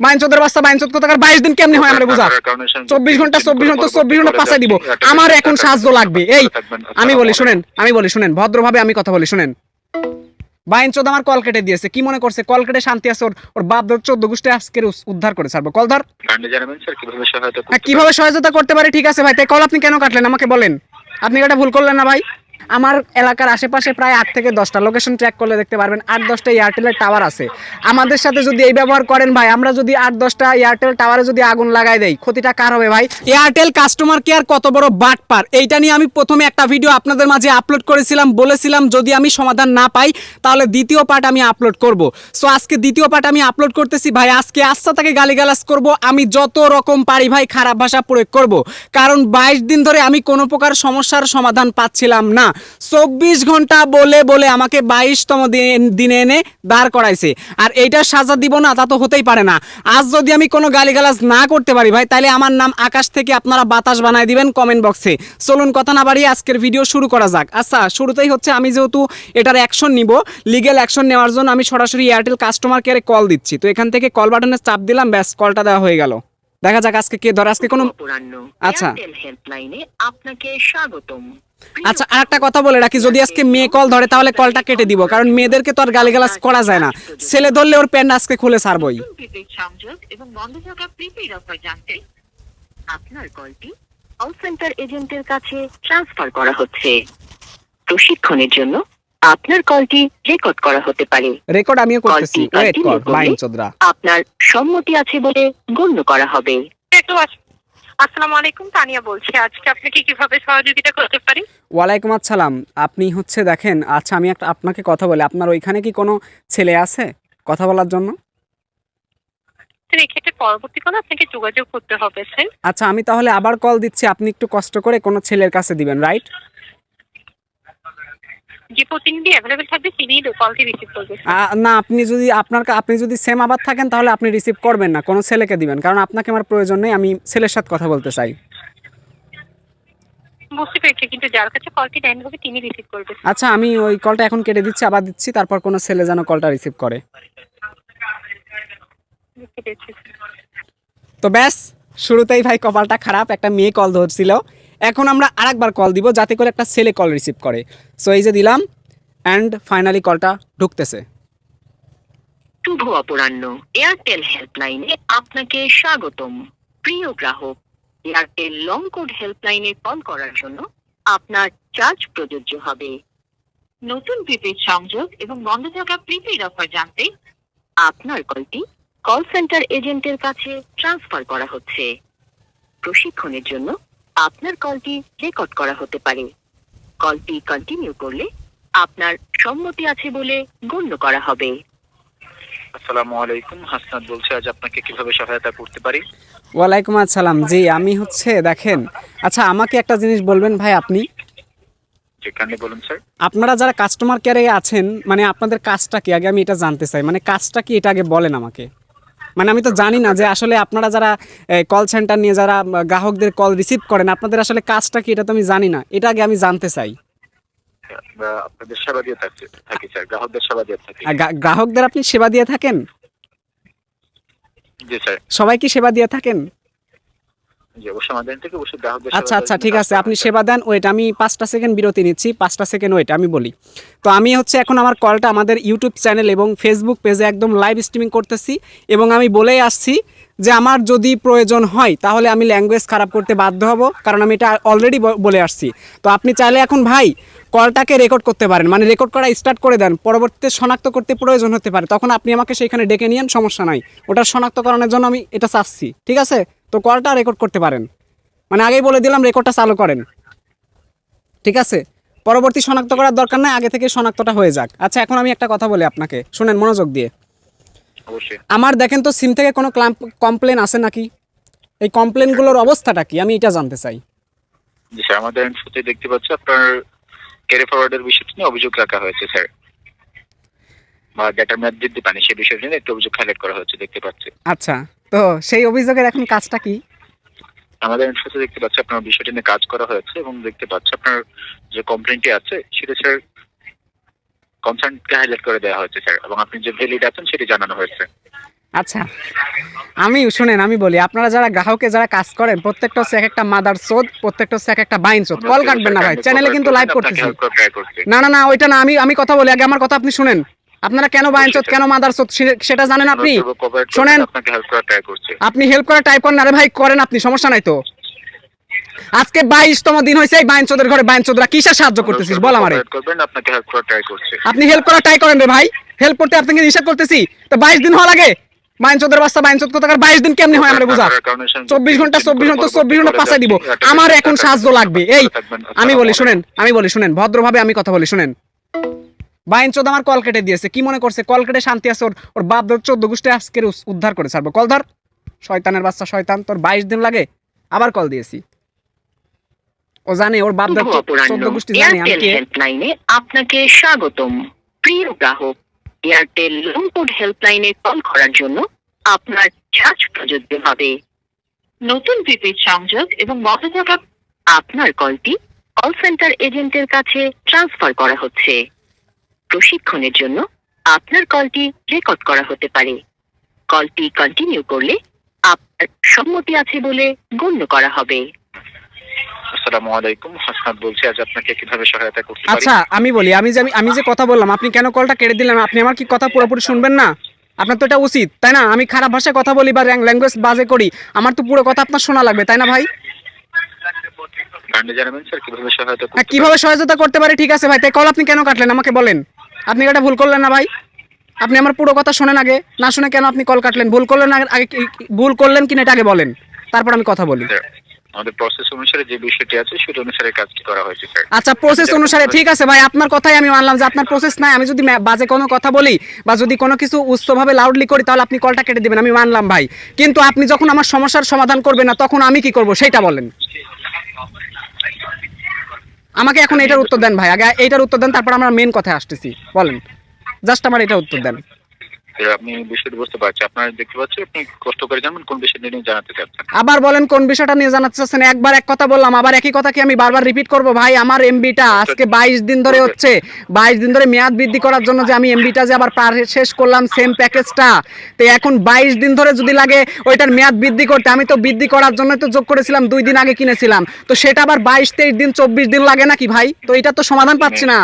বাইনচোদের বাচ্চা বাইনচোদ কোথাকার 22 দিন কেমনে হয় আমরা বুঝা 24 ঘন্টা 24 ঘন্টা পাঁচাই দিব আমার এখন সাহায্য লাগবে এই আমি বলি শুনেন ভদ্রভাবে আমি কথা বলি শুনেন বাইনচোদ আমার কল কেটে দিয়েছে কি মনে করছে কল কেটে শান্তি আছে ওর বাপ 14 গোষ্ঠী আজকে উদ্ধার করে ছাড়বো কল ধর কিভাবে সহায়তা করতে পারি ঠিক আছে ভাই তাই কল আপনি কেন কাটলেন আমাকে বলেন আপনি এটা ভুল করলেন না ভাই আমার এলাকার আশেপাশে প্রায় 8 থেকে 10টা লোকেশন ট্র্যাক করলে দেখতে পারবেন 8-10টা এয়ারটেলের টাওয়ার আছে আমাদের সাথে যদি এই ব্যবহার করেন ভাই আমরা যদি 8-10টা এয়ারটেল টাওয়ারে যদি আগুন লাগাই দেই ক্ষতিটা কার হবে ভাই এয়ারটেল কাস্টমার কেয়ার কত বড় বাটপার এইটা নিয়ে আমি প্রথমে একটা ভিডিও আপনাদের মাঝে আপলোড করেছিলাম বলেছিলাম যদি আমি সমাধান না পাই তাহলে দ্বিতীয় পার্ট আমি আপলোড করব সো আজকে দ্বিতীয় পার্ট আমি আপলোড করতেছি ভাই আজকে আচ্ছা তাকে গালিগালাজ করব আমি যত রকম পারি ভাই খারাপ ভাষা প্রয়োগ করব কারণ 22 দিন ধরে আমি কোনো প্রকার সমস্যার সমাধান পাচ্ছিলাম না 24 ঘন্টা বলে বলে আমাকে 22তম দিনে এনে দাঁড় করাইছে আর এইটার সাজা দিব না তা তো হতেই পারে না আজ যদি আমি কোনো গালিগালাজ না করতে পারি ভাই তাহলে আমার নাম আকাশ থেকে আপনারা বাতাস বানায় দিবেন কমেন্ট বক্সে চলুন কথা না বাড়িয়ে আজকের ভিডিও শুরু করা যাক আচ্ছা শুরুতেই হচ্ছে আমি যেহেতু এটার অ্যাকশন নিব লিগ্যাল অ্যাকশন নেওয়ার জন্য আমি সরাসরি এয়ারটেল কাস্টমার কেয়ারে কল দিচ্ছি তো এখান থেকে কল বাটনে চাপ দিলাম ব্যাস কলটা দেওয়া হয়ে গেল দেখা যাক আজকে কে ধরে আজকে কোনো আচ্ছা হেল্পলাইনে আপনাকে স্বাগতম আচ্ছা আরেকটা কথা বলে রাখি যদি আজকে মেয়ে কল ধরে তাহলে কলটা কেটে দিব কারণ মেয়েদেরকে তো আর গালিগালাজ করা যায় না ছেলে ধরলে ওর প্যান্ট আজকে খুলে ছাড়বই সংযোগ এবং বন্ধ থাকা প্রিপেইড অফার জানতে আপনার কলটি কল সেন্টার এজেন্টের কাছে ট্রান্সফার করা হচ্ছে প্রশিক্ষণের জন্য আপনার কলটি রেকর্ড করা হতে পারে রেকর্ড আমিও করতেছি ওয়েট কর বাইনচোদরা আপনার সম্মতি আছে বলে গণ্য করা হবে আসসালামু আলাইকুম তানিয়া বলছি আজকে আপনাকে কিভাবে সহযোগিতা করতে পারি ওয়ালাইকুম আসসালাম আপনি হচ্ছে দেখেন আচ্ছা আমি একটা আপনাকে কথা বলি আপনার ওইখানে কি কোনো ছেলে আছে কথা বলার জন্য এক্ষেত্রে পরবর্তীকালে আপনাকে যোগাযোগ করতে হবে স্যার আচ্ছা আমি তাহলে আবার কল দিচ্ছি আপনি একটু কষ্ট করে কোনো ছেলের কাছে দিবেন রাইট যে প্রতিনিধি অ্যাভেলেবল থাকবে তিনি কলটি রিসিভ করবে না আপনি যদি সেম আবার থাকেন তাহলে আপনি রিসিভ করবেন না কোনো ছেলেকে দিবেন কারণ আপনাকে আমার প্রয়োজন নেই আমি ছেলের সাথে কথা বলতে চাই বুঝতে পেরেছি কিন্তু যার কাছে কলটি নেন হবে তিনি রিসিভ করবে আচ্ছা আমি ওই কলটা এখন কেটে দিচ্ছি আবার দিচ্ছি তারপর কোনো ছেলে যেন কলটা রিসিভ করে তো ব্যাস শুরুতেই ভাই কপালটা খারাপ একটা মেয়ে কল ধরছিল এখন আমরা আরেকবার কল দিব যাতে করে একটা ছেলে কল রিসিভ করে সো এই যে দিলাম অ্যান্ড ফাইনালি কলটা ঢুকতেছে শুভ অপরাহ্ন এয়ারটেল হেল্পলাইনে আপনাকে স্বাগতম প্রিয় গ্রাহক এয়ারটেল লং কোড হেল্পলাইনে কল করার জন্য আপনার চার্জ প্রযোজ্য হবে নতুন প্রিপেড সংযোগ এবং বন্ধ থাকা প্রিপেড অফার জানতে আপনার কলটি কল সেন্টার এজেন্টের কাছে ট্রান্সফার করা হচ্ছে প্রশিক্ষণের জন্য আপনার কলটি রেকর্ড করা হতে পারে কলটি কন্টিনিউ করলে আপনার সম্মতি আছে বলে গণ্য করা হবে আসসালামু আলাইকুম হাসনাত বলছি আজ আপনাকে কিভাবে সহায়তা করতে পারি ওয়ালাইকুম আসসালাম জি আমি হচ্ছে দেখেন আচ্ছা আমাকে একটা জিনিস বলবেন ভাই আপনি যেখানে বলুন স্যার আপনারা যারা কাস্টমার কেয়ারে আছেন মানে আপনাদের কাজটা কি আগে আমি এটা জানতে চাই মানে কাজটা কি এটা আগে বলেন আমাকে মানে আমি তো জানি না যে আসলে আপনারা যারা কল সেন্টার নিয়ে যারা গ্রাহকদের কল রিসিভ করেন আপনাদের আসলে কাজটা কি এটা তো আমি জানি না এটা আগে আমি জানতে চাই আপনাদের সেবা দিয়ে থাকি স্যার গ্রাহকদের সেবা দিয়ে থাকি গ্রাহকদের আপনি সেবা দিয়ে থাকেন জি স্যার সবাই কি সেবা দিয়ে থাকেন জি অবশ্যই আমাদের থেকে অবশ্যই গ্রাহকদের আচ্ছা আচ্ছা ঠিক আছে আপনি সেবা দেন ওয়েট আমি 5টা সেকেন্ড বিরতি নিচ্ছি 5টা সেকেন্ড ওয়েট আমি বলি তো আমি হচ্ছে এখন আমার কলটা আমাদের ইউটিউব চ্যানেল এবং ফেসবুক পেজে একদম লাইভ স্ট্রিমিং করতেছি এবং আমি বলেই আসছি যে আমার যদি প্রয়োজন হয় তাহলে আমি ল্যাঙ্গুয়েজ খারাপ করতে বাধ্য হব কারণ আমি এটা অলরেডি বলে আসছি তো আপনি চাইলে এখন ভাই কলটাকে রেকর্ড করতে পারেন মানে রেকর্ড করা স্টার্ট করে দেন পরবর্তীতে শনাক্ত করতে প্রয়োজন হতে পারে তখন আপনি আমাকে সেইখানে ডেকে নিয়েন সমস্যা নাই ওটা শনাক্তকরণের জন্য আমি এটা চাচ্ছি ঠিক আছে তো কলটা রেকর্ড করতে পারেন মানে আগেই বলে দিলাম রেকর্ডটা চালু করেন ঠিক আছে পরবর্তী শনাক্ত করার দরকার নাই আগে থেকে শনাক্তটা হয়ে যাক আচ্ছা এখন আমি একটা কথা বলি আপনাকে শুনেন মনোযোগ দিয়ে অবশ্যই আমার দেখেন তো সিম থেকে কোনো কমপ্লেন আছে নাকি এই কমপ্লেনগুলোর অবস্থাটা কি আমি এটা জানতে চাই জি স্যার আমাদের ইনফোতে দেখতে পাচ্ছি আপনার ক্যারি ফরওয়ার্ডের বিষয়টি নিয়ে অভিযোগ রাখা হয়েছে স্যার বা ডেটার মেয়াদ বৃদ্ধি পানি সেই বিষয়টি নিয়ে একটু অভিযোগ হাইলাইট করা হচ্ছে দেখতে পাচ্ছি আচ্ছা তো সেই অভিযোগের এখন কাজটা কি আমাদের ইনফোতে দেখতে পাচ্ছি আপনার বিষয়টি নিয়ে কাজ করা হয়েছে এবং দেখতে পাচ্ছি আপনার যে কমপ্লেনটি আছে সেটা স্যার কনসার্নকে হাইলাইট করে দেওয়া হয়েছে স্যার এবং আপনি যে ভ্যালিড আছেন সেটি জানানো হয়েছে আচ্ছা আমি শুনেন, আমি বলি আপনারা যারা গ্রাহকে যারা কাজ করেন প্রত্যেকটা হচ্ছে এক একটা মাদার চোদ, প্রত্যেকটা হচ্ছে এক একটা বাইন চোদ। কল কাটবেন না ভাই, চ্যানেলে কিন্তু লাইভ করতেছি। না না না ওইটা না, আমি কথা বলি, আগে আমার কথা আপনি শুনেন। আপনারা কেন বাইন চোদ কেন মাদার চোদ সেটা জানেন আপনি? শোনেন, আপনি হেল্প করে টাইপ করেন, আরে ভাই করেন আপনি, সমস্যা নাই তো। আজকে 22তম দিন হয়েছে এই বাইন চোদের ঘরে বাইন চোদরা কিসের সাহায্য করতেছিস বল আমারে। আপনি হেল্প করা ট্রাই করেন রে ভাই, হেল্প করতে আপনাকে নিষেধ করতেছি তো 22 দিন হওয়া লাগে? বাইনচোদের বাচ্চা বাইনচোদ কোথাকার, 22 দিন কেমনে হয় আমরা বুঝা? 24 ঘন্টা 24 ঘন্টা 24 ঘন্টা পাঁচাই দিব। আমার এখন সাহায্য লাগবে। এই আমি বলি শুনেন ভদ্রভাবে আমি কথা বলি শুনেন। বাইনচোদ আমার কল কেটে দিয়েছে, কি মনে করছে কল কেটে শান্তি আছে? ওর বাপ ধর 14 গোষ্ঠী আজকে উদ্ধার করে ছাড়বো। কল ধর, শয়তানের বাচ্চা শয়তান, তোর 22 দিন লাগে আবার কল দিয়েছি। ও জানে ওর বাপ ধর 14 গোষ্ঠী জানে আমি কে। হেল্পলাইনে আপনাকে স্বাগতম। প্রিয় গ্রাহক, এয়ারটেল লং কোড হেল্পলাইনে কল করার জন্য আপনার চার্জ প্রযোজ্য হবে। নতুন প্রিপেড সংযোগ এবং বন্ধ থাকা আপনার কলটি কল সেন্টার এজেন্টের কাছে ট্রান্সফার করা হচ্ছে। প্রশিক্ষণের জন্য আপনার কলটি রেকর্ড করা হতে পারে। কলটি কন্টিনিউ করলে আপনার সম্মতি আছে বলে গণ্য করা হবে। আসসালামু আলাইকুম, হাসনাত বলছি। আজ আপনাকে কিভাবে সহায়তা করতে পারি? আচ্ছা আমি বলি, আমি যে কথা বললাম আপনি কেন কলটা কেটে দিলেন? আপনি আমার কি কথা পুরোপুরি শুনবেন না? আপনার তো এটা উচিত তাই না? আমি খারাপ ভাষায় কথা বলি বা ল্যাঙ্গুয়েজ বাজে করি, আমার তো পুরো কথা আপনার শোনা লাগবে তাই না ভাই? কাইন্ডলি জানাবেন স্যার কিভাবে সহায়তা করতে হ্যাঁ পারি? কিভাবে সহায়তা করতে পারি, ঠিক আছে ভাই। তাই কল আপনি কেন কাটলেন আমাকে বলেন। আপনি এটা ভুল করলেন না ভাই? আপনি আমার পুরো কথা শোনেন আগে, না শুনে কেন আপনি কল কাটলেন? ভুল করলেন আগে, ভুল করলেন কিনা এটা আগে বলেন, তারপর আমি কথা বলি। স্যার, আমাদের প্রসেস অনুসারে যে বিষয়টি আছে সেটা অনুসারে কাজটি করা হয়েছে স্যার। আচ্ছা প্রসেস অনুসারে ঠিক আছে ভাই, আপনার কথাই আমি মানলাম যে আপনার প্রসেস নাই। আমি যদি বাজে কোনো কথা বলি বা যদি কোনো কিছু উচ্চভাবে লাউডলি করি তাহলে আপনি কলটা কেটে দিবেন, আমি মানলাম ভাই। কিন্তু আপনি যখন আমার সমস্যার সমাধান করবেন না তখন আমি কি করব সেটা বলেন আমাকে। এখন এটার উত্তর দেন ভাই, আগে এইটার উত্তর দেন, তারপর আমরা মেন কথায় আসতেছি। বলেন জাস্ট আমার এটা উত্তর দেন। স্যার, আপনি বিষয়টি বুঝতে পারছি, আপনারা দেখতে পাচ্ছি আপনি কষ্ট করে জানবেন কোন বিষয় নিয়ে জানাতে চাচ্ছেন। আবার বলেন কোন বিষয়টা নিয়ে জানাতে চাচ্ছেন? একবার এক কথা বললাম, আবার একই কথা কি আমি বারবার রিপিট করব ভাই? আমার এমবিটা আজকে 22 দিন ধরে হচ্ছে, 22 দিন ধরে মেয়াদ বৃদ্ধি করার জন্য যে আমি এমবিটা যে আবার শেষ করলাম সেম প্যাকেজটা, তো এখন 22 দিন ধরে যদি লাগে ওইটার মেয়াদ বৃদ্ধি করতে, আমি তো বৃদ্ধি করার জন্য তো যোগ করেছিলাম 2 দিন আগে কিনেছিলাম, তো সেটা আবার 22 23 দিন 24 দিন লাগে নাকি ভাই? তো এটা তো সমাধান পাচ্ছি না,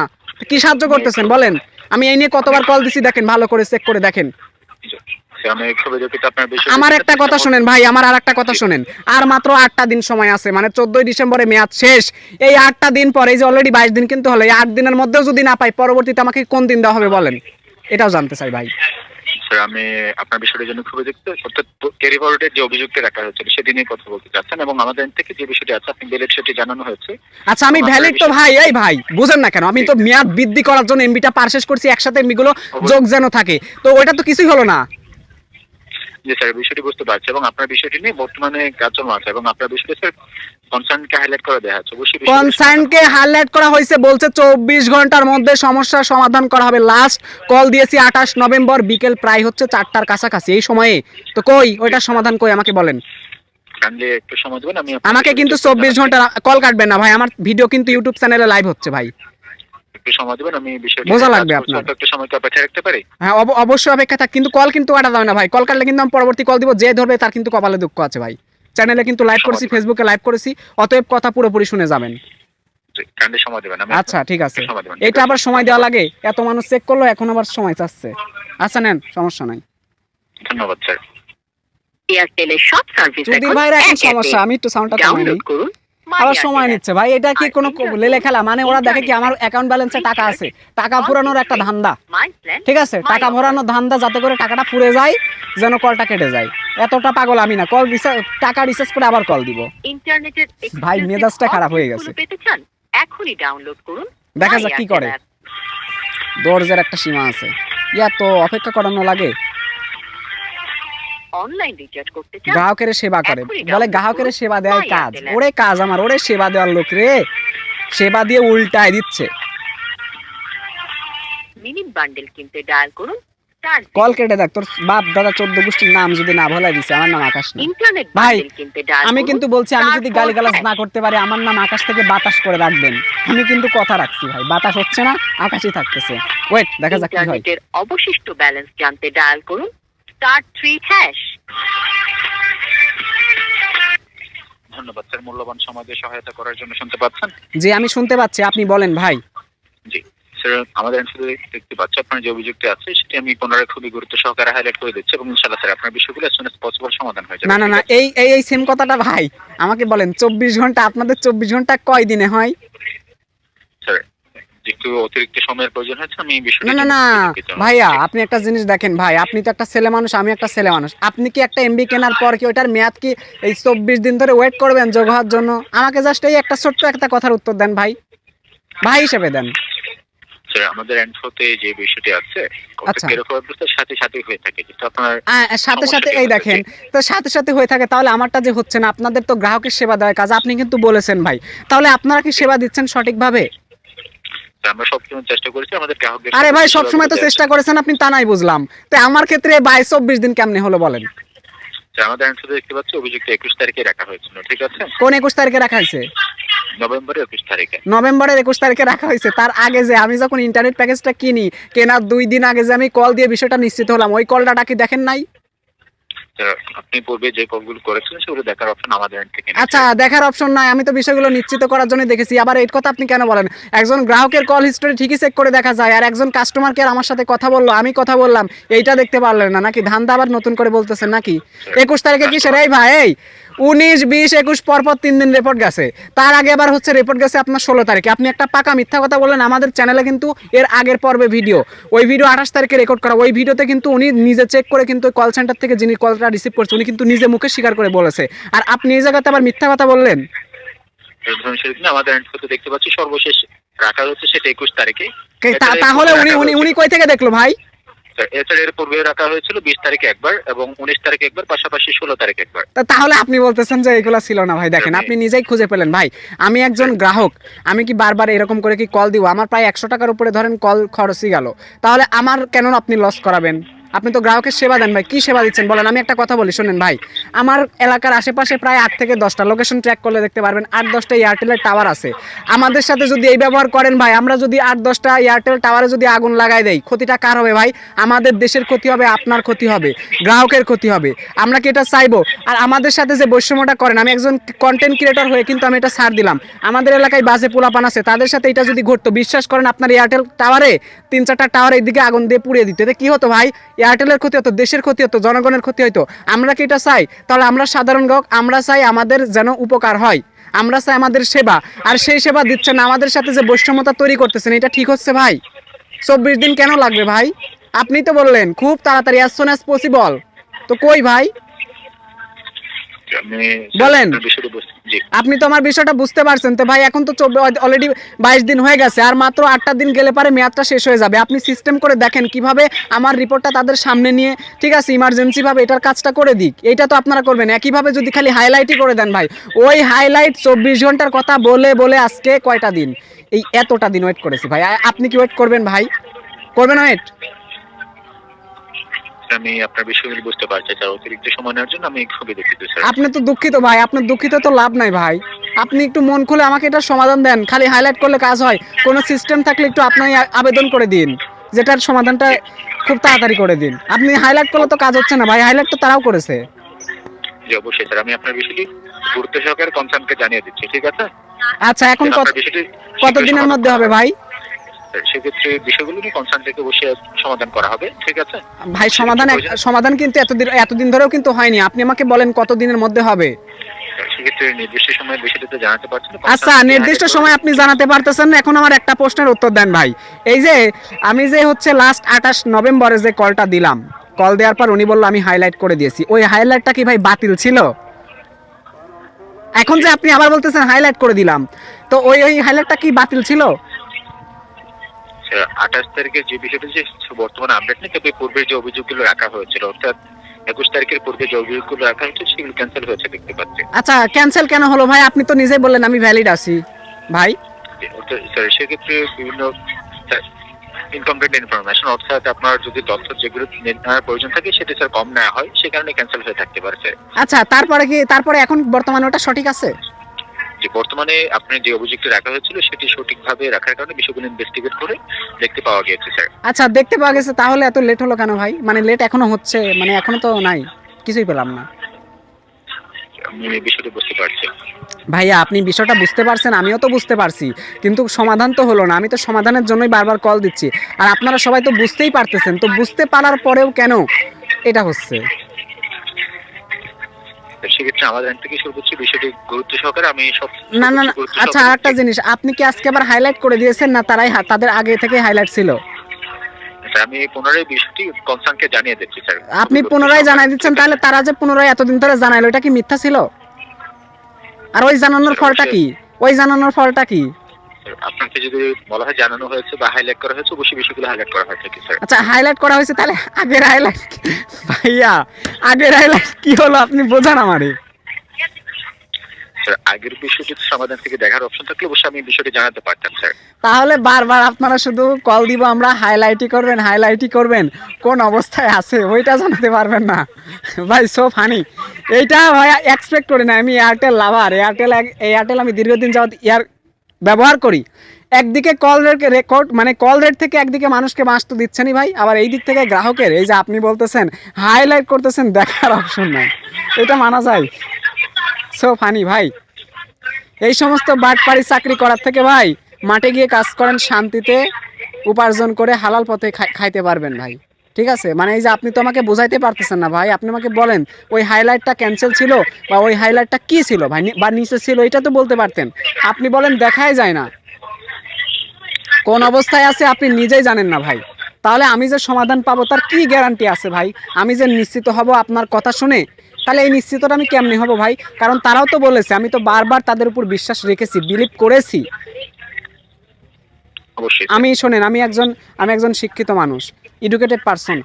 কি সাহায্য করতেছেন বলেন? আমি এই নিয়ে কতবার কল দিছি দেখেন, ভালো করে চেক করে দেখেন। আমি খুবই দুঃখিত আপনার বিষয়। আমার একটা কথা শুনেন ভাই, আমার আর একটা কথা শুনেন। আর মাত্র 8টা দিন সময় আছে, মানে 14ই ডিসেম্বরে মেয়াদ শেষ। এই 8টা দিন পরে, এই যে অলরেডি 22 দিন কিন্তু হলো, এই 8 দিনের মধ্যেও যদি না পাই পরবর্তীতে আমাকে কোন দিন দেওয়া হবে বলেন, এটাও জানতে চাই ভাই। স্যার, আমি আপনার বিষয়টার জন্য খুবই দুঃখিত। অর্থাৎ ক্যারি ফরওয়ার্ডের যে অভিযোগটি রাখা হয়েছিল সেটি নিয়ে কথা বলতে চাচ্ছেন এবং আমাদের থেকে যে বিষয়টি আছে আপনি ভ্যালিড সেটি জানানো হয়েছে। আচ্ছা আমি ভ্যালিড তো ভাই, এই ভাই বুঝেন না কেন? আমি তো মেয়াদ বৃদ্ধি করার জন্য এমবিটা পারচেজ করছি, একসাথে এমবিগুলো যোগ যেন থাকে, তো ওইটা তো কিছুই হলো না। জি স্যার, বিষয়টি বুঝতে পারছি এবং আপনার বিষয়টি নিয়ে বর্তমানে কাজ চলমান আছে এবং আপনার বিষয়টি স্যার কনসার্নকে হাইলাইট করে দেওয়া হচ্ছে। অবশ্যই কনসার্নকে হাইলাইট করা হয়েছে, বলছে 24 ঘন্টার মধ্যে সমস্যার সমাধান করা হবে। লাস্ট কল দিয়েছি 28 নভেম্বর বিকেল প্রায় হচ্ছে 4টার কাছাকাছি এই সময়ে, তো কই ওইটার সমাধান কই আমাকে বলেন। কাইন্ডলি একটু সময় দেবেন, আমি আমাকে কিন্তু 24 ঘন্টা কল কাটবেন না ভাই, আমার ভিডিও কিন্তু ইউটিউব চ্যানেলে লাইভ হচ্ছে ভাই, একটু সময় দেবেন, আমি বিষয়টি বোঝা লাগবে আপনার। একটু সময় কি অপেক্ষা রাখতে পারি? হ্যাঁ অবশ্যই অপেক্ষা থাক, কিন্তু কল কিন্তু কাটা যাবে না ভাই। কল কাটলে কিন্তু আমি পরবর্তী কল দিব, যে ধরবে তার কিন্তু কপালে দুঃখ আছে ভাই। চ্যানেলে কিন্তু লাইভ করেছি, ফেসবুকে লাইভ করেছি, অতএব কথা পুরোপুরি শুনে যাবেন। কাইন্ডলি সময় দেবেন। আচ্ছা ঠিক আছে, এটা আবার সময় দেওয়া লাগে? এত মানুষ চেক করলো এখন আবার সময় চাচ্ছে। আচ্ছা নেন, সমস্যা নাই। ধন্যবাদ স্যার। এয়ারটেলের সব সার্ভিস যদি ভাই এখন সমস্যা, আমি একটু সাউন্ডটা কমাই ডাউনলোড নিই। করুন। আবার সময় নিচ্ছে ভাই, এটা কি কোনো লেলে খেলা? মানে ওরা দেখে কি আমার অ্যাকাউন্ট ব্যালেন্সে টাকা আছে, টাকা ফুরানোর একটা ধান্দা, ঠিক আছে? টাকা ভরানোর ধান্দা, যাতে করে টাকাটা ফুরে যায়, যেন কলটা কেটে যায়। এতটা পাগল আমি না, কল টাকা রিচার্জ করে আবার কল দিব। ইন্টারনেটের ভাই মেজাজটা খারাপ হয়ে গেছে। পেতে চান এখনই ডাউনলোড করুন। দেখা যাক কি করে, দরজার একটা সীমা আছে, ইয়া তো অপেক্ষা করানো লাগে। অনলাইন রিচার্জ করতে চান গ্রাহকের সেবা করে, বলে গ্রাহকের সেবা দেওয়ার কাজ, ওরে কাজ আমার, ওরে সেবা দেওয়ার লোক রে, সেবা দিয়ে উল্টায় দিচ্ছে। মিনিট বান্ডেল কিনতে ডায়াল করুন। কল কেটে দেখ, তোর বাপ দাদা 14 গোষ্ঠীর নাম যদি না ভোলাই দিছে, আমার নাম আকাশ না ইন্টারনেট ভাই। বান্ডেল কিনতে ডায়াল আমি কিন্তু বলছি, আমি যদি তারপর গালিগালাজ না করতে পারি, আমার নাম আকাশ থেকে বাতাস করে রাখবেন। আমি কিন্তু কথা রাখছি ভাই, বাতাস হচ্ছে না, আকাশই থাকতেছে। ওয়েট, দেখা যাক কি হয়। ইন্টারনেটের অবশিষ্ট ব্যালেন্স জানতে ডায়াল করুন *3#। ধন্যবাদ স্যার, মূল্যবান সময় দিয়ে সহায়তা করার জন্য। শুনতে পাচ্ছেন? জি আমি শুনতে পাচ্ছি, আপনি বলেন ভাই। জি স্যার, আমাদের শুধু দেখতে পাচ্ছি আপনার যে অভিযোগটি আছে সেটি আমি পুনরায় খুবই গুরুত্ব সহকারে হাইলাইট করে দিচ্ছি এবং ইনশাআল্লাহ স্যার আপনার বিষয়গুলো as soon as possible সমাধান হয়ে যাবে। না না না, এই এই এই সেম কথাটা ভাই আমাকে বলেন, 24 ঘন্টা, আপনাদের 24 ঘন্টা কয় দিনে হয়? স্যার যেহেতু অতিরিক্ত সময়ের প্রয়োজন হচ্ছে আমি এই বিষয়টি না না না ভাইয়া, আপনি একটা জিনিস দেখেন ভাই, আপনি তো একটা ছেলে মানুষ, আমি একটা ছেলে মানুষ। আপনি কি একটা এমবি কেনার পর কি ওটার মেয়াদ কি এই 24 দিন ধরে ওয়েট করবেন যোগ হওয়ার জন্য? আমাকে জাস্ট এই একটা ছোট্ট একটা কথার উত্তর দেন ভাই, ভাই হিসেবে দেন। স্যার আমাদের এনফোতে যে বিষয়টি আছে আচ্ছা। এর সাথে সাথে হয়ে থাকে, কিন্তু আপনার সাথে সাথে এই দেখেন, তো সাথে সাথে হয়ে থাকে, তাহলে আমারটা যে হচ্ছে না, আপনাদের তো গ্রাহকের সেবা দেওয়ার কাজ, আপনি কিন্তু বলেছেন ভাই, তাহলে আপনারা কি সেবা দিচ্ছেন সঠিকভাবে? আমরা সবসময় চেষ্টা করেছি আমাদের গ্রাহকদের। আরে ভাই সবসময় তো চেষ্টা করেছেন আপনি, তা নাই বুঝলাম, তো আমার ক্ষেত্রে 22-24 দিন কেমনে হলো বলেন? আমাদের এনফোতে দেখতে পাচ্ছি অভিযুক্ত 21 তারিখে রাখা হয়েছিল, ঠিক আছে? কোন 21 তারিখে রাখা হয়েছে? নভেম্বরের 21 তারিখে। নভেম্বরের 21 তারিখে রাখা হয়েছে। তার আগে যে আমি যখন ইন্টারনেট প্যাকেজটা কিনি, কেনার 2 দিন আগে যে আমি কল দিয়ে বিষয়টা নিশ্চিত হলাম, ওই কলটা কি দেখেন নাই? আপনি পূর্বে যে কলগুলো করেছিলেন সেগুলো দেখার অপশন আমাদের এন্ড থেকে নেই। আচ্ছা, দেখার অপশন নাই, আমি তো বিষয়গুলো নিশ্চিত করার জন্য দেখেছি। আবার এই কথা আপনি কেন বলেন? একজন গ্রাহকের কল হিস্টোরি ঠিকই চেক করে দেখা যায়, আর একজন কাস্টমার কেয়ার আমার সাথে কথা বললো, আমি কথা বললাম, এইটা দেখতে পারলেন না নাকি? ধান্দা আবার নতুন করে বলতেছেন নাকি? 21 তারিখে কি সেরাই ভাই? এই 19, 20, 21 পরপর 3 দিন রিপোর্ট গেছে, তার আগে আবার হচ্ছে রিপোর্ট গেছে আপনার 16 তারিখে। আপনি একটা পাকা মিথ্যা কথা বললেন। আমাদের চ্যানেলে কিন্তু এর আগের পর্বে ভিডিও, ওই ভিডিও 28 তারিখে রেকর্ড করা, ওই ভিডিওতে কিন্তু উনি নিজে চেক করে কিন্তু কল সেন্টার থেকে যিনি কলটা রিসিভ করছে উনি কিন্তু নিজে মুখে স্বীকার করে বলেছে, আর আপনি এই জায়গাতে আবার মিথ্যা কথা বললেন। আমাদের এনফোতে দেখতে পাচ্ছি সর্বশেষ রাখা হচ্ছে সেটা 21 তারিখে। তাহলে উনি উনি উনি কই থেকে দেখলো ভাই? এছাড়া এর পূর্বে রাখা হয়েছিল 20 তারিখে একবার এবং 19 তারিখে একবার, পাশাপাশি 16 তারিখে একবার। তাহলে আপনি বলতেছেন যে এগুলো ছিল না ভাই? দেখেন আপনি নিজেই খুঁজে পেলেন ভাই, আমি একজন গ্রাহক, আমি কি বারবার এরকম করে কি কল দিব? আমার প্রায় 100 টাকার উপরে ধরেন কল খরচই গেল, তাহলে আমার কেন আপনি লস করাবেন? আপনি তো গ্রাহকের সেবা দেন ভাই, কি সেবা দিচ্ছেন বলেন? আমি একটা কথা বলি শুনেন ভাই, আমার এলাকার আশেপাশে প্রায় 8 থেকে 10টা লোকেশন ট্র্যাক করলে দেখতে পারবেন 8-10টা এয়ারটেলের টাওয়ার আছে। আমাদের সাথে যদি এই ব্যবহার করেন ভাই, আমরা যদি 8-10টা এয়ারটেল টাওয়ারে যদি আগুন লাগাই দেই, ক্ষতিটা কার হবে ভাই? আমাদের দেশের ক্ষতি হবে, আপনার ক্ষতি হবে, গ্রাহকের ক্ষতি হবে। আমরা কি এটা চাইবো? আর আমাদের সাথে যে বৈষম্যটা করেন, আমি একজন কন্টেন্ট ক্রিয়েটর হয়ে কিন্তু আমি এটা ছাড় দিলাম, আমাদের এলাকায় বাজে পোলাপান আছে, তাদের সাথে এটা যদি ঘটতো, বিশ্বাস করেন আপনার এয়ারটেল টাওয়ারে 3-4টা টাওয়ার এইদিকে আগুন দিয়ে পুড়িয়ে দিতে, কি হতো ভাই? এয়ারটেলের ক্ষতি হতো, দেশের ক্ষতি হতো, জনগণের ক্ষতি হতো। আমরা কি এটা চাই? তাহলে আমরা সাধারণ গ্রাহক, আমরা চাই আমাদের যেন উপকার হয়, আমরা চাই আমাদের সেবা, আর সেই সেবা দিচ্ছেন না। আমাদের সাথে যে বৈষম্যতা তৈরি করতেছেন, এটা ঠিক হচ্ছে ভাই? 24 দিন কেন লাগবে ভাই? আপনি তো বললেন খুব তাড়াতাড়ি, as soon as possible, তো কই ভাই বলেন? আপনি তো আমার বিষয়টা বুঝতে পারছেন তো ভাই? এখন তো অলরেডি 22 দিন হয়ে গেছে, আর মাত্র 8টা দিন গেলে পারে মেয়াদটা শেষ হয়ে যাবে। আপনি সিস্টেম করে দেখেন কিভাবে আমার রিপোর্টটা তাদের সামনে নিয়ে, ঠিক আছে, ইমার্জেন্সি ভাবে এটার কাজটা করে দিক। এইটা তো আপনারা করবেন। একইভাবে যদি খালি হাইলাইটই করে দেন ভাই, ওই হাইলাইট 24 ঘন্টার কথা বলে বলে আজকে কয়টা দিন, এই এতটা দিন ওয়েট করেছি ভাই। আপনি কি ওয়েট করবেন ভাই? করবেন ওয়েট? আমি আপনার বিষয়গুলো বুঝতে পারছি স্যার, অতিরিক্ত সময় নেওয়ার জন্য আমি খুবই দুঃখিত স্যার। আপনি তো দুঃখিত ভাই, আপনার দুঃখিত তো লাভ নাই ভাই, আপনি একটু মন খুলে আমাকে এটার সমাধান দেন। খালি হাইলাইট করলে কাজ হয়? কোনো সিস্টেম থাকলে একটু আপনি আবেদন করে দিন, যেটার সমাধানটা খুব তাড়াতাড়ি করে দিন। আপনি হাইলাইট করলে তো কাজ হচ্ছে না ভাই, হাইলাইট তো তারাও করেছে। জি অবশ্যই স্যার, আমি আপনার বিষয়টি গুরুত্ব সহকারে কনসার্নকে জানিয়ে দিচ্ছি, ঠিক আছে? আচ্ছা, এখন কত দিনের মধ্যে হবে ভাই? সেক্ষেত্রে বিষয়গুলো নিয়ে কনসার্ন থেকে বসে সমাধান করা হবে, ঠিক আছে ভাই? সমাধান কিন্তু এতদিন ধরেও কিন্তু হয়নি। আপনি আমাকে বলেন কত দিনের মধ্যে হবে? সেক্ষেত্রে নির্দিষ্ট সময়ের বিষয়টা তো জানাতে পারছেন না। আচ্ছা, নির্দিষ্ট সময় আপনি জানাতে পারতেছেন না। এখন আমার একটা প্রশ্নের উত্তর দেন ভাই। এই যে আমি যে হচ্ছে লাস্ট 28 নভেম্বরে যে কলটা দিলাম, কল দেওয়ার পর উনি বললো আমি হাইলাইট করে দিয়েছি, ওই হাইলাইটটা কি ভাই বাতিল ছিল? এখন যে আপনি আবার বলতেছেন হাইলাইট করে দিলাম, তো ওই হাইলাইটটা কি বাতিল ছিল? 28 তারিখে যে বিষয়টা যে বর্তমানে আপডেট নেই, তবে পূর্বে যে অভিযোগগুলো রাখা হয়েছিল, অর্থাৎ 21 তারিখের পূর্বে যে অভিযোগগুলো রাখা হয়েছে সেগুলো ক্যান্সেল হয়েছে দেখতে পাচ্ছি। আচ্ছা, ক্যান্সেল কেন হলো ভাই? আপনি তো নিজেই বললেন আমি ভ্যালিড আছি ভাই। স্যার সেক্ষেত্রে বিভিন্ন ইনকমপ্লিট ইনফরমেশন, অর্থাৎ আপনার যদি তথ্য যেগুলো নেওয়ার প্রয়োজন থাকে সেটা স্যার কম নেওয়া হয়, সে কারণে ক্যান্সেল হয়ে থাকতে পারে স্যার। আচ্ছা, তারপরে এখন বর্তমানে ওটা সঠিক আছে? যে বর্তমানে আপনার যে অভিযোগটি রাখা হয়েছিল সেটি সঠিকভাবে রাখার কারণে বিষয়গুলো ইনভেস্টিগেট করে দেখতে পাওয়া গিয়েছে স্যার। আচ্ছা, দেখতে পাওয়া গেছে, তাহলে এত লেট হলো কেন ভাই? মানে লেট এখনো হচ্ছে, মানে এখনো তো নাই, কিছুই পেলাম না। আমি এই বিষয়টি বুঝতে পারছি। ভাইয়া আপনি বিষয়টা বুঝতে পারছেন, আমিও তো বুঝতে পারছি, কিন্তু সমাধান তো হলো না। আমি তো সমাধানের জন্যই বারবার কল দিচ্ছি, আর আপনারা সবাই তো বুঝতেই পারতেছেন, তো বুঝতে পারার পরেও কেন এটা হচ্ছে? সেক্ষেত্রে আমাদের এখান থেকে সর্বোচ্চ বিষয়টি গুরুত্ব সহকারে আমি সব না না না, আচ্ছা আরেকটা জিনিস, আপনি কি আজকে আবার হাইলাইট করে দিয়েছেন না তারাই তাদের আগে থেকে হাইলাইট ছিল? আমি পুনরায় বিষয়টি কনসার্নকে জানিয়ে দিচ্ছি স্যার। আপনি পুনরায় জানাই দিচ্ছেন, তাহলে তারা যে পুনরায় এতদিন ধরে জানাইলো এটা কি মিথ্যা ছিল? আর ওই জানানোর ফলটা কি? ওই জানানোর ফলটা কি? আপনাকে যদি বলা হয় জানানো হয়েছে বা হাইলাইট করা হয়েছে, অবশ্যই বিষয়গুলো হাইলাইট করা হয় থাকে স্যার। আচ্ছা হাইলাইট করা হয়েছে, তাহলে আগের হাইলাইট ভাইয়া, আগের হাইলাইট কি হলো আপনি বোঝান আমারে। স্যার আগের বিষয়টি সমাধান থেকে দেখার অপশন থাকলে অবশ্যই আমি বিষয়টি জানাতে পারতাম স্যার। তাহলে বারবার আপনারা শুধু কল দিব আমরা, হাইলাইটই করবেন হাইলাইটই করবেন, কোন অবস্থায় আছে ওইটা জানাতে পারবেন না ভাই। সো ফানি, এইটা ভাই এক্সপেক্ট করি না। আমি এয়ারটেল লাভার, এয়ারটেল আমি দীর্ঘদিন যাওয়ার ব্যবহার করি। একদিকে কল রেকর্ড মানে কল রেট থেকে একদিকে মানুষকে মাস তো দিচ্ছেনই ভাই, আবার এই দিক থেকে গ্রাহকের এই যে আপনি বলতেছেন হাইলাইট করতেছেন দেখার অপশন নাই, এটা মানা যায়? সো ফানি ভাই। এই সমস্ত বাটপাড়ি চাকরি করার থেকে ভাই মাঠে গিয়ে কাজ করেন, শান্তিতে উপার্জন করে হালাল পথে খাইতে পারবেন ভাই। ঠিক আছে, মানে এই যে আপনি তো আমাকে বোঝাইতে পারতেছেন না ভাই। আপনি আমাকে বলেন ওই হাইলাইটটা ক্যান্সেল ছিল বা ওই হাইলাইটটা কি ছিল ভাই, বা নিচে ছিল, এটা তো বলতে পারতেন। আপনি বলেন দেখাই যায় না, কোন অবস্থায় আছে আপনি নিজেই জানেন না ভাই। তাহলে আমি যে সমাধান পাবো তার কি গ্যারান্টি আছে ভাই? আমি যে নিশ্চিত হব আপনার কথা শুনে, তাহলে এই নিশ্চিতটা আমি কেমনে হব ভাই? কারণ তারাও তো বলেছে, আমি তো বারবার তাদের উপর বিশ্বাস রেখেছি, বিলিভ করেছি। অবশ্যই আমি শোনেন, আমি একজন শিক্ষিত মানুষ, এডুকেটেড পারসন।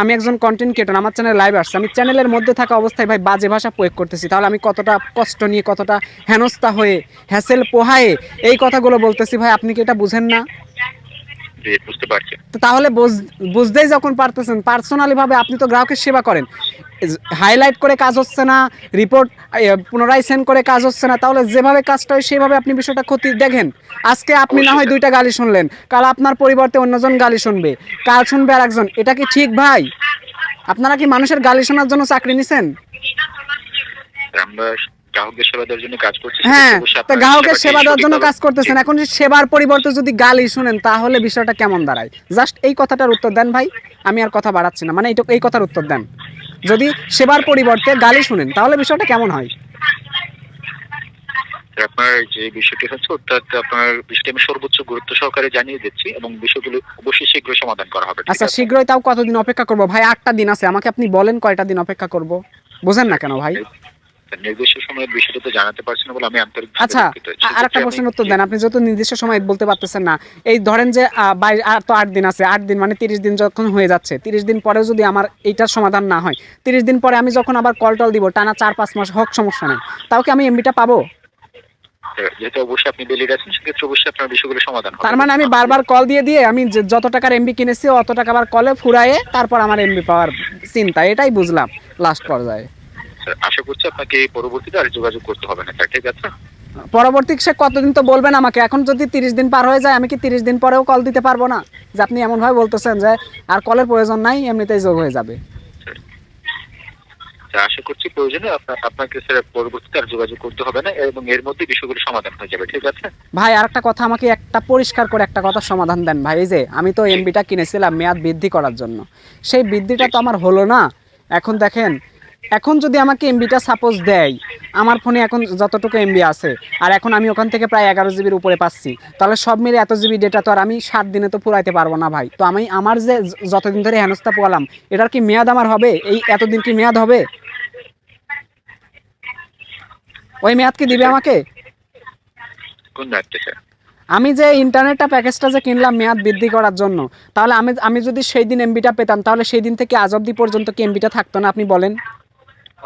আমি একজন কন্টেন্ট ক্রিয়েটর, আমার চ্যানেল লাইভ আসছে, আমি চ্যানেলের মধ্যে থাকা অবস্থায় ভাই বাজে ভাষা প্রয়োগ করতেছি, তাহলে আমি কতটা কষ্ট নিয়ে, কতটা হেনস্থা হয়ে, হ্যাসেল পোহায়ে এই কথাগুলো বলতেছি ভাই, আপনি কি এটা বুঝেন না? বুঝতে পারছি। তো তাহলে বুঝতেই যখন পারতেছেন, পার্সোনালি ভাবে আপনি তো গ্রাহকের সেবা করেন, হাইলাইট করে কাজ হচ্ছে না, রিপোর্ট পুনরায় সেন্ড করে কাজ হচ্ছে না, তাহলে যেভাবে কাজটা হয় সেভাবে আপনি বিষয়টা ক্ষতি দেখেন। আজকে আপনি না হয় 2টা গালি শুনলেন, কাল আপনার পরিবর্তে অন্যজন গালি শুনবে, কাল শুনবে আরেকজন, এটা কি ঠিক ভাই? আপনারা কি মানুষের গালি শোনার জন্য চাকরি নিছেন? আমরা গ্রাহকের সেবা দেওয়ার জন্য কাজ করছি। হ্যাঁ, তো গ্রাহকের সেবা দেওয়ার জন্য কাজ করতেছেন, এখন সেবার পরিবর্তে যদি গালি শুনেন তাহলে বিষয়টা কেমন দাঁড়ায়? জাস্ট এই কথাটার উত্তর দেন ভাই, আমি আর কথা বাড়াচ্ছি না, মানে এই কথার উত্তর দেন। যদি সেবার পরিবর্তে গালি শুনেন তাহলে বিষয়টা কেমন হয়? আপনার যে বিষয়টি হচ্ছে অর্থাৎ আপনার বিষয়টি আমি সর্বোচ্চ গুরুত্ব সহকারে জানিয়ে দিচ্ছি এবং বিষয়গুলো অবশ্যই শীঘ্রই সমাধান করা হবে। আচ্ছা শীঘ্রই, তাও কতদিন অপেক্ষা করব ভাই? 8টা দিন আছে, আমাকে আপনি বলেন কয়টা দিন অপেক্ষা করব, বোঝেন না কেন ভাই? নির্দিষ্ট সময়ের বিষয়টা তো জানাতে পারছি না বলে আমি আন্তরিক। আচ্ছা আরেকটা প্রশ্নের উত্তর দেন, আপনি যেহেতু নির্দিষ্ট সময় বলতে পারতেছেন না, এই ধরেন যে আর তো 8 দিন আছে, 8 দিন মানে 30 দিন যখন হয়ে যাচ্ছে, 30 দিন পরেও যদি আমার এইটার সমাধান না হয়, 30 দিন পরে আমি যখন আবার কল টল দিব টানা 4-5 মাস হোক, সমস্যা নেই, তাও কি আমি এমবিটা পাবো? যেহেতু অবশ্যই আপনি বেলিড আছেন, সেক্ষেত্রে অবশ্যই আপনার বিষয়গুলো সমাধান হবে। তার মানে আমি বারবার কল দিয়ে আমি যত টাকার এমবি কিনেছি অত টাকা আবার কলে ফুরায়ে তারপর আমার এমবি পাওয়ার চিন্তা, এটাই বুঝলাম লাস্ট পর্যায়ে। আশা করছি আপনাকে পরবর্তীতে আর যোগাযোগ করতে হবে না স্যার, ঠিক আছে? পরবর্তী সে কতদিন তো বলবেন আমাকে, এখন যদি 30 দিন পার হয়ে যায় আমি কি 30 দিন পরেও কল দিতে পারবো না? যে আপনি এমনভাবে বলতেছেন যে আর কলের প্রয়োজন নাই, এমনিতেই যোগ হয়ে যাবে। আশা করছি প্রয়োজনে আপনাকে স্যার পরবর্তীতে আর যোগাযোগ করতে হবে না এবং এর মধ্যে বিষয়গুলো সমাধান হয়ে যাবে, ঠিক আছে? ভাই আরেকটা কথা, আমাকে একটা পরিষ্কার করে একটা কথা সমাধান দেন ভাই। এই যে আমি তো এমবিটা কিনেছিলাম মেয়াদ বৃদ্ধি করার জন্য, সেই বৃদ্ধিটা তো আমার হলো না। এখন দেখেন, এখন যদি আমাকে এমবিটা সাপোজ দেয়, আমার ফোনে এখন যতটুকু এমবি আছে, আর এখন আমি ওখান থেকে প্রায় 11 জিবির উপরে পাচ্ছি, তাহলে সব মিলে এত জিবি ডেটা তো আর আমি 7 দিনে তো পুরাইতে পারবো না ভাই। তো আমার যে যতদিন ধরে হেনস্থা পোয়ালাম, এটার কি মেয়াদ আমার হবে? এই এতদিন কি মেয়াদ হবে? ওই মেয়াদ কি দিবে আমাকে? কোন দায়িত্বে স্যার? আমি যে ইন্টারনেটটা প্যাকেজটা যে কিনলাম মেয়াদ বৃদ্ধি করার জন্য, তাহলে আমি যদি সেই দিন এমবিটা পেতাম, তাহলে সেই দিন থেকে আজ অবধি পর্যন্ত কি এমবিটা থাকতো না? আপনি বলেন।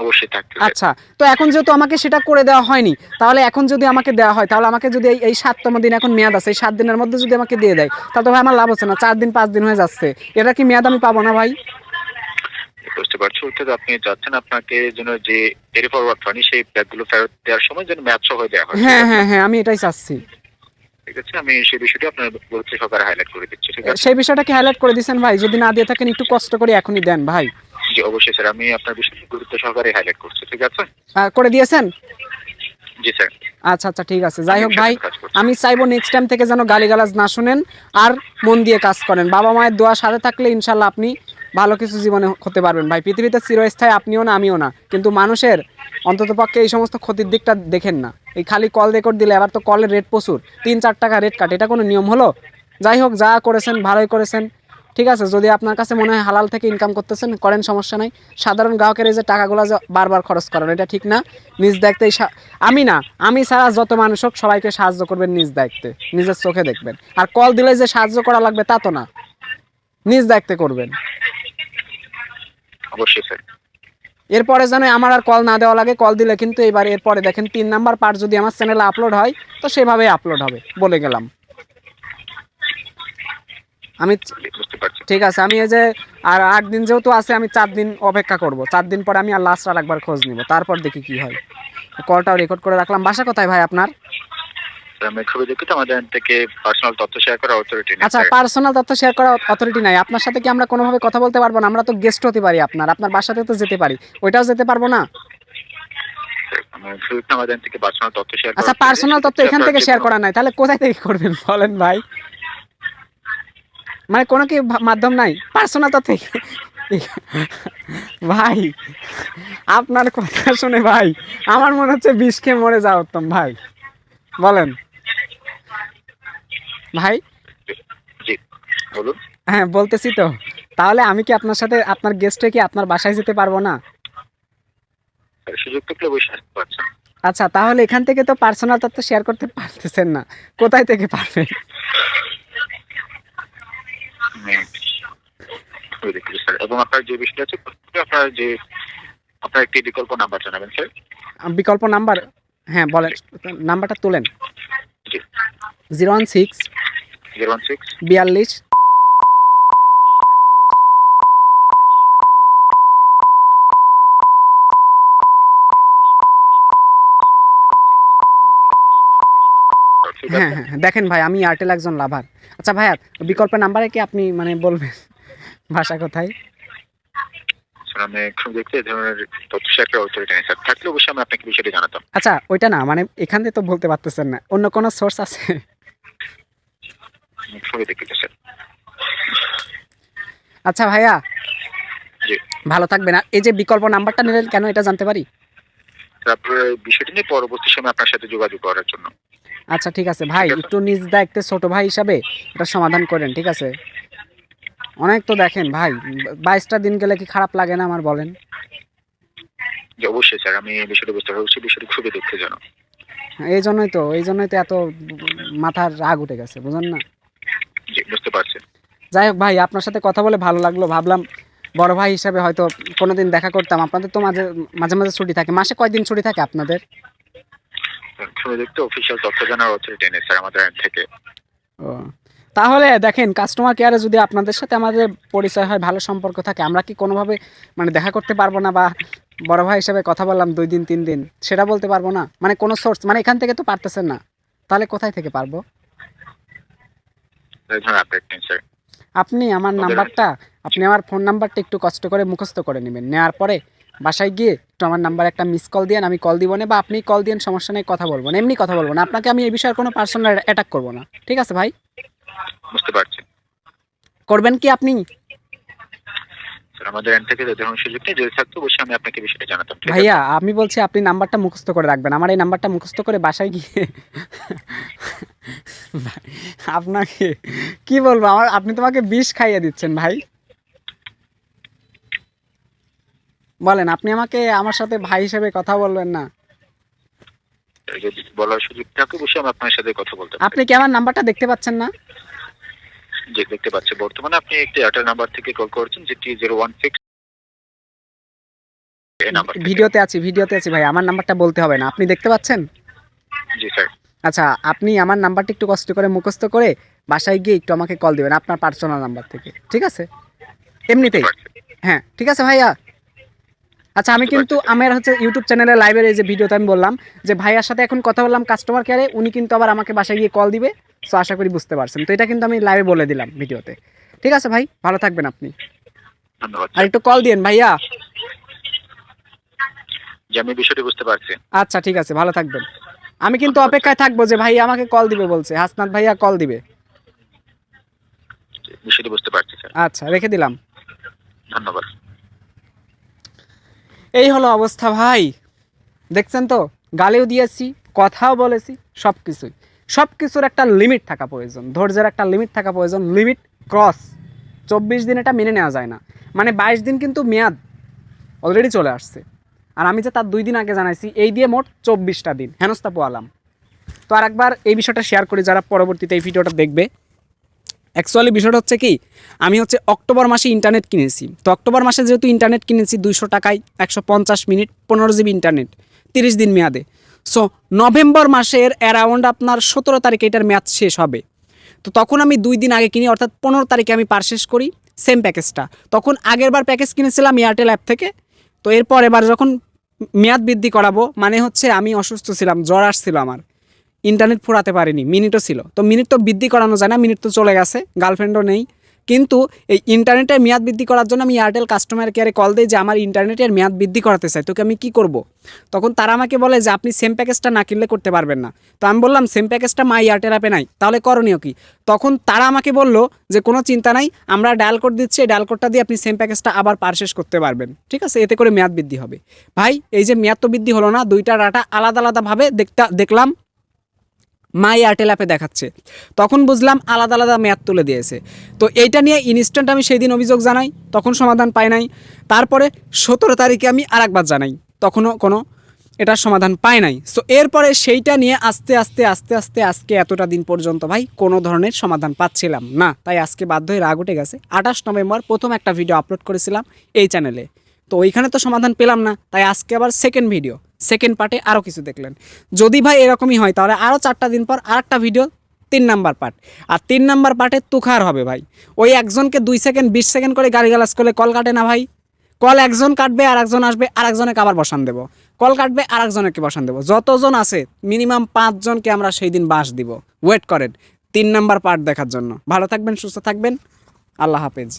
অবশ্যই থাকতে। আচ্ছা, তো এখন যেহেতু আমাকে সেটা করে দেওয়া হয়নি, তাহলে এখন যদি আমাকে দেওয়া হয়, তাহলে আমাকে যদি এই 7তম দিন এখন মেয়াদ আছে, এই 7 দিনের মধ্যে যদি আমাকে দিয়ে দেয়, তাহলে তো ভাই আমার লাভ হচ্ছে না, 4 দিন 5 দিন হয়ে যাচ্ছে, এটা কি মেয়াদ আমি পাবো না ভাই? বুঝতে পারছি। অর্থাৎ আপনি চাচ্ছেন আপনাকে যেন যে ক্যারি ফরওয়ার্ড ফানি সেই ব্যাগগুলো ফেরত দেওয়ার সময় যেন ম্যাচ সহ দেওয়া হয়। হ্যাঁ হ্যাঁ হ্যাঁ, আমি এটাই চাচ্ছি। ঠিক আছে, আমি সেই বিষয়টি আপনার গুরুত্ব সহকারে হাইলাইট করে দিচ্ছি। ঠিক আছে, সেই বিষয়টা কি হাইলাইট করে দিয়েছেন ভাই? যদি না দিয়ে থাকেন একটু কষ্ট করে এখনই দেন ভাই। জি অবশ্যই স্যার, আমি আপনার বিষয়টি গুরুত্ব সহকারে হাইলাইট করছি। ঠিক আছে, করে দিয়েছেন? জি স্যার। আচ্ছা আচ্ছা, ঠিক আছে। যাই হোক আমি ভাই, সেখানে কাজ করছি। আমি চাইবো নেক্সট টাইম থেকে যেন গালিগালাজ না শুনেন আর মন দিয়ে কাজ করেন। বাবা মায়ের দোয়া সাথে থাকলে ইনশাল্লাহ আপনি ভালো কিছু জীবনে হতে পারবেন ভাই। পৃথিবীতে চিরস্থায়ী আপনিও না, আমিও না, কিন্তু মানুষের অন্ততপক্ষে এই সমস্ত ক্ষতির দিকটা দেখেন না। এই খালি কল রেকর্ড দিলে এবার তো কলের রেট প্রচুর, 3-4 টাকা রেট কাট, এটা কোনো নিয়ম হলো? যাই হোক, যা করেছেন ভালোই করেছেন। ঠিক আছে, যদি আপনার কাছে মনে হয় হালাল থেকে ইনকাম করতেছেন করেন, সমস্যা নাই। সাধারণ গ্রাহকের এই যে টাকাগুলো যে বারবার খরচ করেন, এটা ঠিক না। নিজ দায়িত্বে আমি না, আমি ছাড়া যত মানুষ হোক সবাইকে সাহায্য করবেন নিজ দায়িত্বে, নিজের চোখে দেখবেন। আর কল দিলে যে সাহায্য করা লাগবে তা তো না, নিজ দায়িত্বে করবেন। অবশ্যই স্যার। এরপরে যেন আমার আর কল না দেওয়া লাগে। কল দিলে কিন্তু এবার এরপরে দেখেন 3 নাম্বার পার্ট যদি আমার চ্যানেলে আপলোড হয় তো সেভাবেই আপলোড হবে, বলে গেলাম আমি। বুঝতে পারছি। ঠিক আছে, আমি এই যে আর 8 দিন যেহেতু আছে, আমি 4 দিন অপেক্ষা করব। 4 দিন পরে আমি আর লাস্ট আর একবার খোঁজ নিব, তারপর দেখি কি হয়। কলটাও রেকর্ড করে রাখলাম। বাসা কোথায় ভাই আপনার? আমি খুবই দুঃখিত, আমাদের থেকে পার্সোনাল তথ্য শেয়ার করা অথরিটি নেই আচ্ছা, স্যার। পার্সোনাল তথ্য শেয়ার করার অথরিটি নাই। আপনার সাথে কি আমরা কোনোভাবে কথা বলতে পারবো না? আমরা তো গেস্ট হতে পারি আপনার বাসাতে তো যেতে পারি, ওইটাও যেতে পারবো না? আমি খুবই আমাদের থেকে পার্সোনাল তথ্য শেয়ার করা। আচ্ছা, পার্সোনাল তথ্য এখান থেকে শেয়ার করা নাই, তাহলে কোথায় থেকে করবেন বলেন ভাই? মানে কোনো কি মাধ্যম নাই পার্সোনাল তথ্য? ভাই আপনার কথা শুনে ভাই আমার মনে হচ্ছে বিষ খেয়ে মরে যাওয়া উত্তম ভাই, বলেন ভাই। জি বলুন। হ্যাঁ বলতেছি তো, তাহলে আমি কি আপনার সাথে আপনার গেস্ট হয়ে কি আপনার বাসায় যেতে পারবো না? সুযোগ থাকলে অবশ্যই আসতে পারছেন। আচ্ছা, তাহলে এখান থেকে তো পার্সোনাল তথ্য শেয়ার করতে পারতেছেন না, কোথায় থেকে পারবেন? খুবই দুঃখিত স্যার। এবং আপনার যে বিষয়টা আছে, আপনার যে আপনার একটি বিকল্প নাম্বার জানাবেন স্যার। বিকল্প নাম্বার? হ্যাঁ বলেন, নাম্বারটা তোলেন। জি 016 016 42 হ্যাঁ হ্যাঁ হ্যাঁ, দেখেন ভাই আমি এয়ারটেল একজন লাভার। আচ্ছা ভাইয়া, বিকল্প নাম্বারে কি আপনি মানে বলবেন ভাষা কোথায়? স্যার আমি খুব দেখতে এই ধরনের তথ্য শেয়ার করা অথরিটি নেই স্যার। থাকলে অবশ্যই আমি আপনাকে বিষয়টি জানাতাম। আচ্ছা ওইটা না, মানে এখান থেকে তো বলতে পারতেছেন না, অন্য কোনো সোর্স আছে? আমি খুবই দুঃখিত স্যার। আচ্ছা ভাইয়া, জি ভালো থাকবেন। আর এই যে বিকল্প নাম্বারটা নিলেন কেন, এটা জানতে পারি? তারপরে বিষয়টি নিয়ে পরবর্তী সময় আপনার সাথে যোগাযোগ করার জন্য। আচ্ছা ঠিক আছে ভাই, একটু নিজ দায়িত্বে ছোট ভাই হিসাবে এটা সমাধান করেন, ঠিক আছে? অনেক তো দেখেন ভাই, 22টা দিন গেলে কি খারাপ লাগে না আমার, বলেন? জি অবশ্যই স্যার, আমি এই বিষয়টি বুঝতে পারছি। বিষয়টি খুবই দুঃখজনক। এই জন্যই তো এত মাথার রাগ উঠে গেছে, বুঝেন না? জি বুঝতে পারছি। যাই হোক ভাই, আপনার সাথে কথা বলে ভালো লাগলো। ভাবলাম বড় ভাই হিসাবে হয়তো কোনোদিন দেখা করতাম। আপনাদের তো মাঝে মাঝে মাঝে ছুটি থাকে, মাসে কয়দিন ছুটি থাকে আপনাদের? খুবই দেখতে অফিসিয়াল তথ্য জানার অথরিটি নেই স্যার আমাদের end থেকে। ও, তাহলে দেখেন কাস্টমার কেয়ারে যদি আপনাদের সাথে আমাদের পরিচয় হয়, ভালো সম্পর্ক থাকে, আমরা কি কোনোভাবে মানে দেখা করতে পারবো না? বা বড় ভাই হিসাবে কথা বললাম 2 দিন 3 দিন, সেটা বলতে পারবো না? মানে কোনো সোর্স, মানে এখান থেকে তো পারতেছেন না, তাহলে কোথায় থেকে পারবো? এই ধরনের আপডেট নেই স্যার। আপনি আমার ফোন নাম্বারটা একটু কষ্ট করে মুখস্থ করে নেবেন, নেওয়ার পরে বাসায় গিয়ে একটু আমার নাম্বার একটা মিস কল দিয়েন, আমি কল দিব না, বা আপনি কল দিয়েন, সমস্যা নেই, কথা বলবো না, এমনি কথা বলবো না, আপনাকে আমি এই বিষয়ে কোনো পার্সোনাল অ্যাটাক করবো না, ঠিক আছে ভাই? বুঝতে পারছি করবেন কি আপনি? স্যার, আমাদের end থেকে এই ধরনের সুযোগ নেই। যদি থাকতো অবশ্যই আমি আপনাকে বিষয়টি জানাতাম। ঠিক আছে? ভাইয়া আমি বলছি আপনি নাম্বারটা মুখস্থ করে রাখবেন, আমার এই নাম্বারটা মুখস্থ করে বাসায় গিয়ে ভাই, আপনাকে কি বলবো, আপনি তোমাকে বিষ খাইয়ে দিচ্ছেন ভাই। বলেন, আপনি আমাকে আমার সাথে ভাই হিসেবে কথা বলবেন না? যদি বলার সুযোগ থাকে অবশ্যই আমি আপনার সাথে কথা বলতে পারি। আপনি কি আমার নাম্বারটা দেখতে পাচ্ছেন না? জি দেখতে পাচ্ছি। বর্তমানে আপনি একটি এয়ারটেল নাম্বার থেকে কল করছেন, যেটি 016 এই নাম্বার থেকে। ভিডিওতে আছি ভাই, আমার নাম্বারটা বলতে হবে না, আপনি দেখতে পাচ্ছেন? জি স্যার। আচ্ছা, আপনি আমার নাম্বারটা একটু কষ্ট করে মুখস্থ করে বাসায় গিয়ে একটু আমাকে কল দিবেন আপনার পার্সোনাল নাম্বার থেকে, ঠিক আছে? এমনিতেই। হ্যাঁ ঠিক আছে ভাইয়া। আচ্ছা আমি কিন্তু আমার হচ্ছে ইউটিউব চ্যানেলে লাইভের এই যে ভিডিওতে আমি বললাম যে ভাইয়ার সাথে এখন কথা বললাম কাস্টমার কেয়ারে, উনি কিন্তু আবার আমাকে বাসায় গিয়ে কল দিবে। সো আশা করি বুঝতে পারছেন, তো এটা কিন্তু আমি লাইভে বলে দিলাম ভিডিওতে। ঠিক আছে ভাই, ভালো থাকবেন আপনি। ধন্যবাদ। আর একটু কল দিন ভাইয়া। যে আমি বিষয়টি বুঝতে পারছি। আচ্ছা ঠিক আছে, ভালো থাকবেন। আমি কিন্তু অপেক্ষায় থাকবো যে ভাই আমাকে কল দিবে বলছে, হাসনাত ভাইয়া কল দিবে। বিষয়টি বুঝতে পারছি স্যার। আচ্ছা রেখে দিলাম। ধন্যবাদ। এই হলো অবস্থা ভাই, দেখছেন তো, গালিও দিয়েছি, কথাও বলেছি, সব কিছুই। সব কিছুর একটা লিমিট থাকা প্রয়োজন, ধৈর্যের একটা লিমিট থাকা প্রয়োজন। লিমিট ক্রস 24 দিন এটা মেনে নেওয়া যায় না। মানে 22 দিন কিন্তু মেয়াদ অলরেডি চলে আসছে, আর আমি যে তার 2 দিন আগে জানাইছি, এই দিয়ে মোট 24টা দিন হেনস্থা পোয়ালাম। তো আর একবার এই বিষয়টা শেয়ার করি যারা পরবর্তীতে এই ভিডিওটা দেখবে। অ্যাকচুয়ালি বিষয়টা হচ্ছে কি, আমি হচ্ছে অক্টোবর মাসে ইন্টারনেট কিনেছি। তো অক্টোবর মাসে যেহেতু ইন্টারনেট কিনেছি 200 টাকায় 150 মিনিট 15 জিবি ইন্টারনেট 30 দিন মেয়াদে। সো নভেম্বর মাসের অ্যারাউন্ড আপনার 17 তারিখে এটার মেয়াদ শেষ হবে। তো তখন আমি 2 দিন আগে কিনি, অর্থাৎ 15 তারিখে আমি পারচেস করি সেম প্যাকেজটা। তখন আগেরবার প্যাকেজ কিনেছিলাম এয়ারটেল অ্যাপ থেকে। তো এরপর এবার যখন মেয়াদ বৃদ্ধি করাবো, মানে হচ্ছে আমি অসুস্থ ছিলাম, জ্বর আসছিল আমার, ইন্টারনেট ফুরাতে পারিনি, মিনিটও ছিল। তো মিনিট তো বৃদ্ধি করানো যায় না, মিনিট তো চলে গেছে, গার্লফ্রেন্ডও নেই। কিন্তু এই ইন্টারনেটের মেয়াদ বৃদ্ধি করার জন্য আমি এয়ারটেল কাস্টমার কেয়ারে কল দিই যে আমার ইন্টারনেটের মেয়াদ বৃদ্ধি করাতে চাই, তোকে আমি কী করব। তখন তারা আমাকে বলে যে আপনি সেম প্যাকেজটা না কিনলে করতে পারবেন না। তো আমি বললাম সেম প্যাকেজটা মাই এয়ারটেল অ্যাপে নাই, তাহলে করণীয় কী। তখন তারা আমাকে বললো যে কোনো চিন্তা নাই, আমরা ডায়াল কোড দিচ্ছি, এই ডায়াল কোডটা দিয়ে আপনি সেম প্যাকেজটা আবার পারচেস করতে পারবেন, ঠিক আছে, এতে করে মেয়াদ বৃদ্ধি হবে। ভাই এই যে মেয়াদ তো বৃদ্ধি হলো না, 2টা ডাটা আলাদা আলাদাভাবে দেখলাম মাই এয়ারটেল অ্যাপে দেখাচ্ছে। তখন বুঝলাম আলাদা আলাদা মেয়াদ তুলে দিয়েছে। তো এইটা নিয়ে ইনস্ট্যান্ট আমি সেই দিন অভিযোগ জানাই, তখন সমাধান পাই নাই। তারপরে 17 তারিখে আমি আরেকবার জানাই, তখনও কোনো এটার সমাধান পাই নাই। সো এরপরে সেইটা নিয়ে আস্তে আস্তে আস্তে আস্তে আজকে এতটা দিন পর্যন্ত ভাই কোনো ধরনের সমাধান পাচ্ছিলাম না। তাই আজকে বাধ্য হয়ে রাগ উঠে গেছে। 28 নভেম্বর প্রথম একটা ভিডিও আপলোড করেছিলাম এই চ্যানেলে, তো ওইখানে তো সমাধান পেলাম না, তাই আজকে আবার সেকেন্ড পার্টে আরও কিছু দেখলেন। যদি ভাই এরকমই হয় তাহলে আরও 4টা দিন পর আরেকটা ভিডিও 3 নাম্বার পার্ট। আর 3 নাম্বার পার্টে তুখার হবে ভাই। ওই একজনকে 2 সেকেন্ড 20 সেকেন্ড করে গালিগালাজ করলে কল কাটে না ভাই। কল একজন কাটবে, আর একজন আসবে, আর একজনকে আবার বসান দেবো, কল কাটবে, আর একজনকে বসান দেবো। যতজন আছে মিনিমাম 5 জনকে আমরা সেই দিন বাস দিব। ওয়েট করেন 3 নাম্বার পার্ট দেখার জন্য। ভালো থাকবেন, সুস্থ থাকবেন, আল্লাহ হাফেজ।